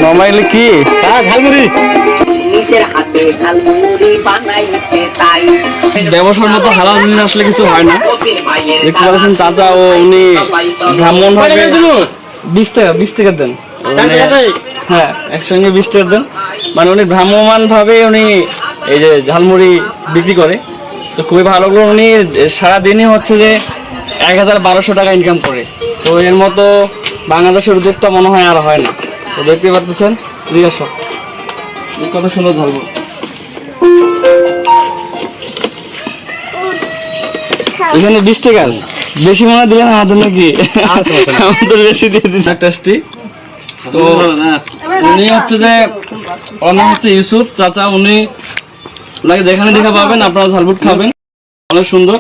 নমাইলে কি ঝালমুড়ি ব্যবসার মতো হালাল মুড়ি আসলে কিছু হয় না। দেখতে পাচ্ছেন চাচা ও উনি ব্রাহ্মণ ভাবে 20 টাকা দেন। হ্যাঁ, একসঙ্গে 20 টাকা দেন। মানে উনি ভ্রাম্যমান ভাবে উনি এই যে ঝালমুড়ি বিক্রি করে। তো খুবই ভালো লাগলো। উনি সারাদিনই হচ্ছে যে 1000-1200 টাকা ইনকাম করে। তো এর মতো বাংলাদেশের উদ্যোক্তা মনে হয় আর হয় না। তো দেখতে পাচ্ছেন জিজ্ঞাসা কত সুন্দর ঝালমুড়ি। এখানে 20 টাকা বেশি মনে দিলেন আমাদের নাকি? আমাদের বেশি দিয়ে দিচ্ছে টেস্টি। তো উনি হচ্ছে যে ওর নাম হচ্ছে ইউসুফ চাচা। উনি ওনাকে যেখানে দেখা পাবেন আপনারা ঝালমুড়ি খাবেন, অনেক সুন্দর।